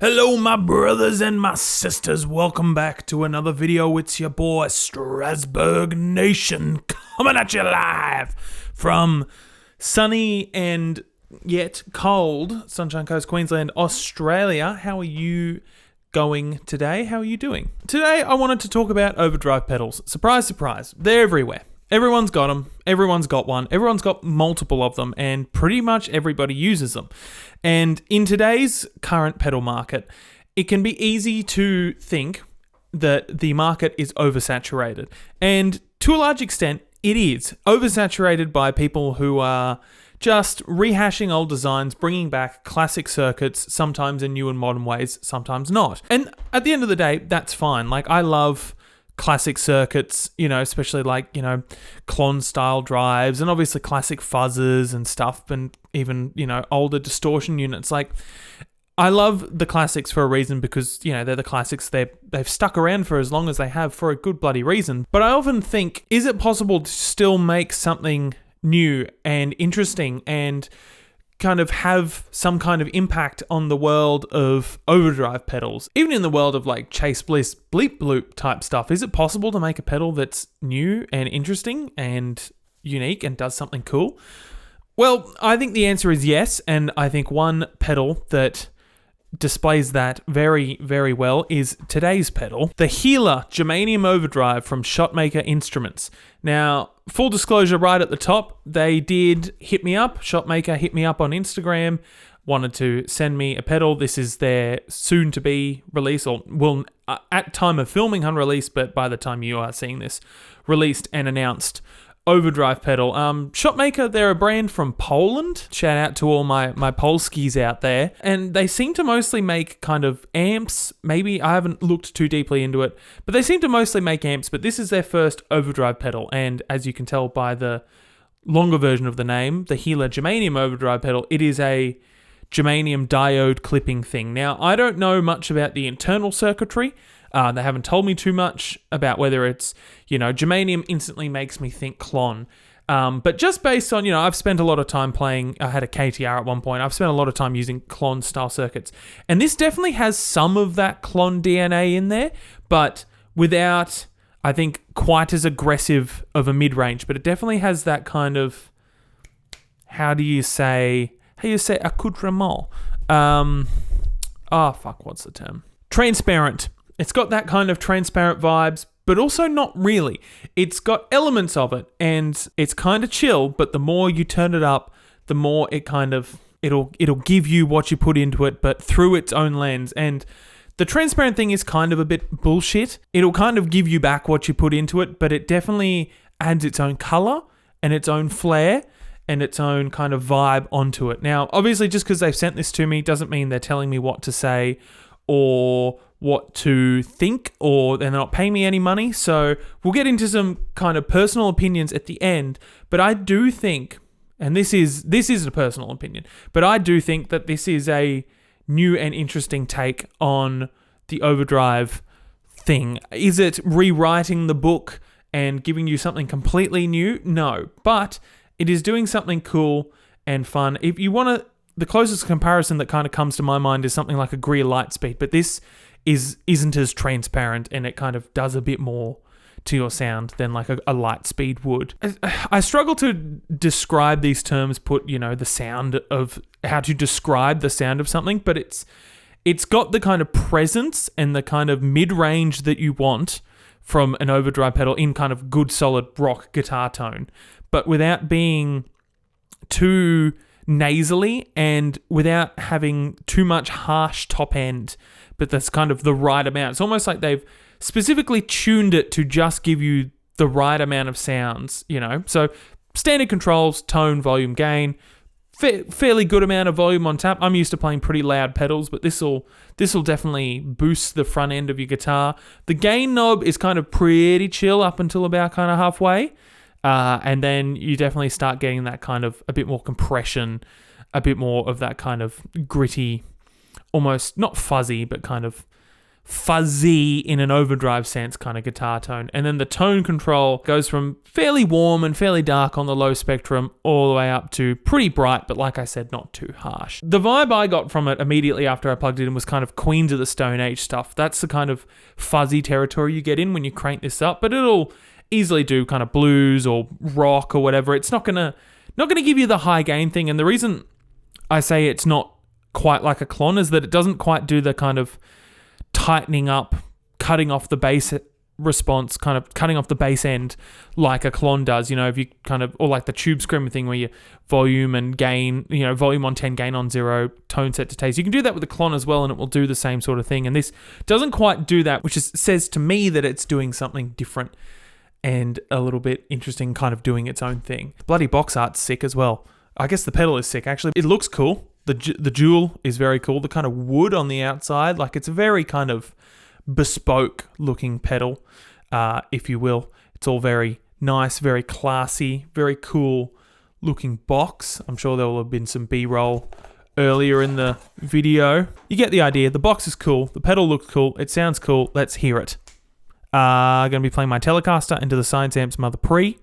Hello my brothers and my sisters, welcome back to another video. It's your boy Strasbourg Nation coming at you live from sunny and yet cold Sunshine Coast, Queensland, Australia. How are you going today? How are you doing? Today I wanted to talk about overdrive pedals. Surprise, surprise, they're everywhere. Everyone's got them, everyone's got one, everyone's got multiple of them, and pretty much everybody uses them. And in today's current pedal market, it can be easy to think that the market is oversaturated. And to a large extent, it is oversaturated by people who are just rehashing old designs, bringing back classic circuits, sometimes in new and modern ways, sometimes not. And at the end of the day, that's fine. Like, I love classic circuits, especially like, clon style drives and obviously classic fuzzers and stuff, and even, older distortion units. Like, I love the classics for a reason because, they're the classics. They've stuck around for as long as they have for a good bloody reason. But I often think, is it possible to still make something new and interesting and kind of have some kind of impact on the world of overdrive pedals? Even in the world of like Chase Bliss bleep bloop type stuff, is it possible to make a pedal that's new and interesting and unique and does something cool? Well, I think the answer is yes, and I think one pedal that displays that very, very well is today's pedal, the Healer Germanium Overdrive from Shotmaker Instruments. Now, full disclosure right at the top, they did hit me up. Shotmaker hit me up on Instagram, wanted to send me a pedal. This is their soon-to-be release, or will at time of filming unreleased, but by the time you are seeing this, released and announced overdrive pedal. Shotmaker, they're a brand from Poland. Shout out to all my Polskis out there. And they seem to mostly make kind of amps. Maybe I haven't looked too deeply into it, but they seem to mostly make amps. But this is their first overdrive pedal. And as you can tell by the longer version of the name, the Healer Germanium Overdrive pedal, it is a germanium diode clipping thing. Now, I don't know much about the internal circuitry. They haven't told me too much about whether it's, germanium instantly makes me think clon. But just based on, I've spent a lot of time playing, I had a KTR at one point, I've spent a lot of time using clon style circuits. And this definitely has some of that clon DNA in there, but without, I think, quite as aggressive of a mid-range. But it definitely has that kind of, how do you say accoutrement? What's the term? Transparent. It's got that kind of transparent vibes, but also not really. It's got elements of it, and it's kind of chill, but the more you turn it up, the more it kind of, it'll give you what you put into it, but through its own lens. And the transparent thing is kind of a bit bullshit. It'll kind of give you back what you put into it, but it definitely adds its own color and its own flair and its own kind of vibe onto it. Now, obviously, just because they've sent this to me doesn't mean they're telling me what to say or what to think, or they're not paying me any money. So we'll get into some kind of personal opinions at the end. But I do think, and this is a personal opinion, but I do think that this is a new and interesting take on the overdrive thing. Is it rewriting the book and giving you something completely new? No, but it is doing something cool and fun. If you want to, the closest comparison that kind of comes to my mind is something like a Greer Lightspeed, but this isn't as transparent, and it kind of does a bit more to your sound than like a Lightspeed would. I struggle to describe these terms, the sound of, how to describe the sound of something, but it's got the kind of presence and the kind of mid-range that you want from an overdrive pedal in kind of good solid rock guitar tone, but without being too nasally and without having too much harsh top end, but that's kind of the right amount. It's almost like they've specifically tuned it to just give you the right amount of sounds, So standard controls, tone, volume, gain, fairly good amount of volume on tap. I'm used to playing pretty loud pedals, but this will definitely boost the front end of your guitar. The gain knob is kind of pretty chill up until about kind of halfway. And then you definitely start getting that kind of a bit more compression, a bit more of that kind of gritty, almost not fuzzy, but kind of fuzzy in an overdrive sense kind of guitar tone. And then the tone control goes from fairly warm and fairly dark on the low spectrum all the way up to pretty bright, but like I said, not too harsh. The vibe I got from it immediately after I plugged it in was kind of Queens of the Stone Age stuff. That's the kind of fuzzy territory you get in when you crank this up, but it'll easily do kind of blues or rock or whatever. It's not gonna give you the high gain thing. And the reason I say it's not quite like a Klon is that it doesn't quite do the kind of tightening up, cutting off the bass response, kind of cutting off the bass end like a Klon does, if you kind of, or like the tube screamer thing where you volume and gain, volume on 10, gain on 0, tone set to taste. You can do that with the Klon as well and it will do the same sort of thing. And this doesn't quite do that, which says to me that it's doing something different and a little bit interesting, kind of doing its own thing. Bloody box art's sick as well. I guess the pedal is sick, actually. It looks cool. The jewel is very cool. The kind of wood on the outside, like it's a very kind of bespoke looking pedal, if you will. It's all very nice, very classy, very cool looking box. I'm sure there will have been some B-roll earlier in the video. You get the idea. The box is cool. The pedal looks cool. It sounds cool. Let's hear it. I'm going to be playing my Telecaster into the Science Amps Mother Pre.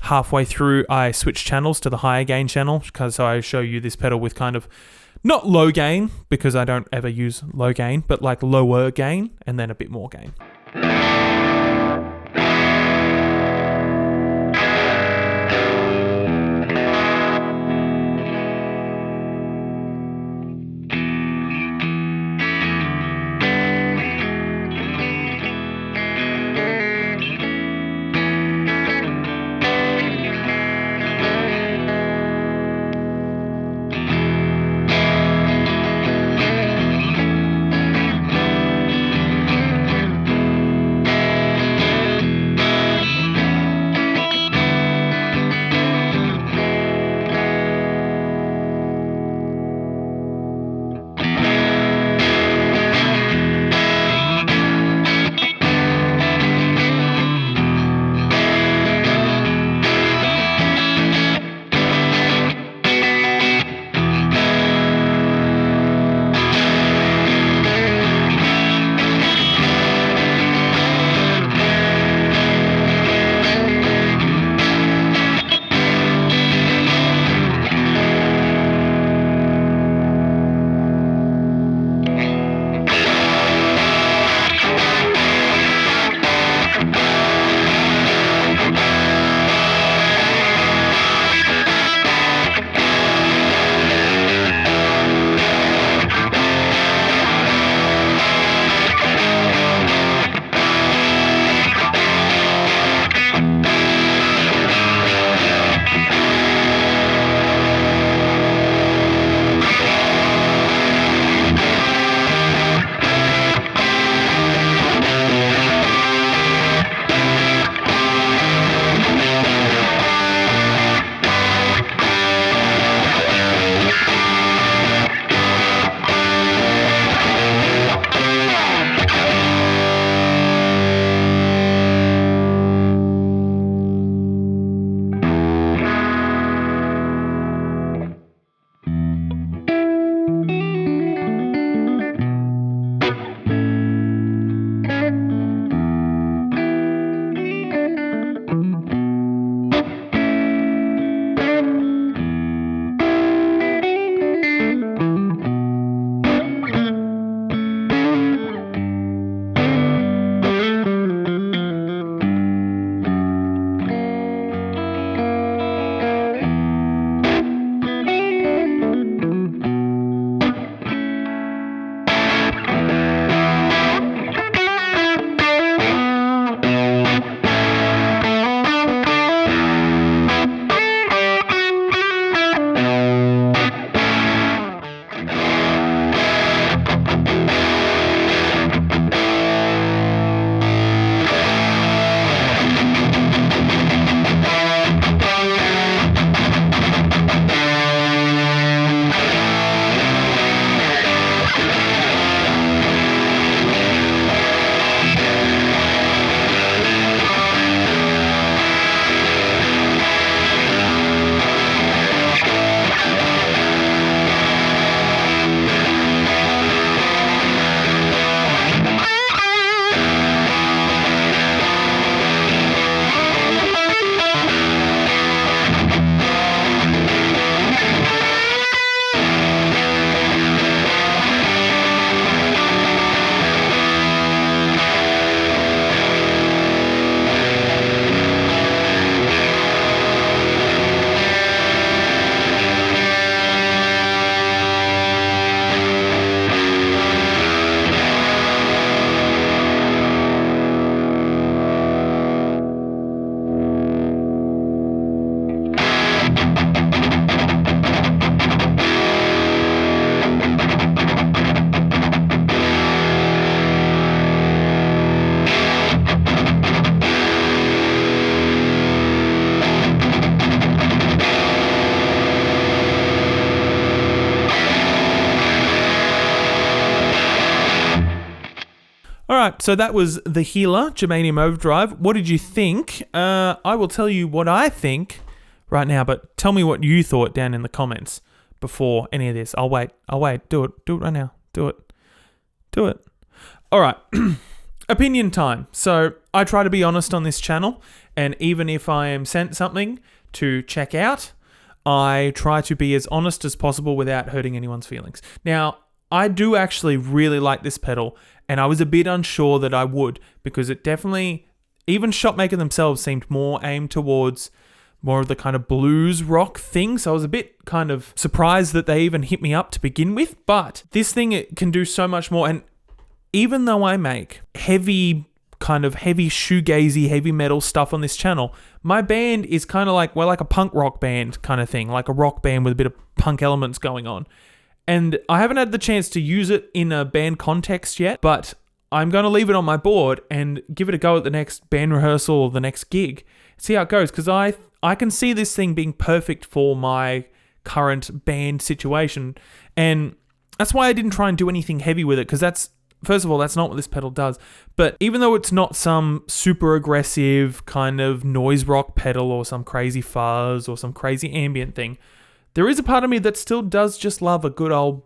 Halfway through, I switch channels to the higher gain channel because I show you this pedal with kind of not low gain, because I don't ever use low gain, but like lower gain and then a bit more gain. Alright, so that was the Healer Germanium Overdrive. What did you think? I will tell you what I think right now, but tell me what you thought down in the comments before any of this. I'll wait. Do it right now. Do it. Alright, opinion time. So I try to be honest on this channel, and even if I am sent something to check out, I try to be as honest as possible without hurting anyone's feelings. Now, I do actually really like this pedal, and I was a bit unsure that I would, because it definitely, even Shotmaker themselves seemed more aimed towards more of the kind of blues rock thing, so I was a bit kind of surprised that they even hit me up to begin with, but this thing, it can do so much more, and even though I make heavy shoegazy, heavy metal stuff on this channel, my band is kind of like, well, like a punk rock band kind of thing, like a rock band with a bit of punk elements going on. And I haven't had the chance to use it in a band context yet, but I'm going to leave it on my board and give it a go at the next band rehearsal or the next gig. See how it goes, because I can see this thing being perfect for my current band situation. And that's why I didn't try and do anything heavy with it, because that's, first of all, that's not what this pedal does. But even though it's not some super aggressive kind of noise rock pedal or some crazy fuzz or some crazy ambient thing, there is a part of me that still does just love a good old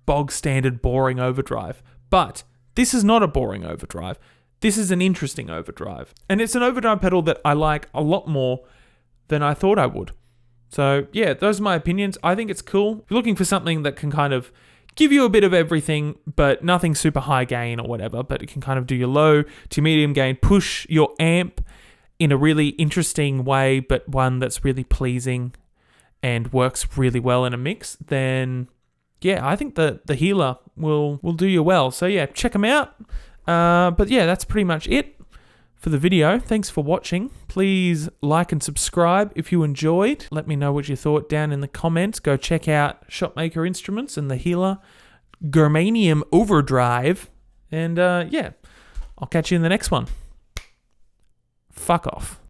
bog standard boring overdrive. But this is not a boring overdrive. This is an interesting overdrive. And it's an overdrive pedal that I like a lot more than I thought I would. So yeah, those are my opinions. I think it's cool. If you're looking for something that can kind of give you a bit of everything, but nothing super high gain or whatever, but it can kind of do your low to medium gain, push your amp in a really interesting way, but one that's really pleasing and works really well in a mix, then yeah, I think the Healer will do you well. So yeah, check them out. But yeah, that's pretty much it for the video. Thanks for watching. Please like and subscribe if you enjoyed. Let me know what you thought down in the comments. Go check out Shotmaker Instruments and the Healer Germanium Overdrive. And yeah, I'll catch you in the next one. Fuck off.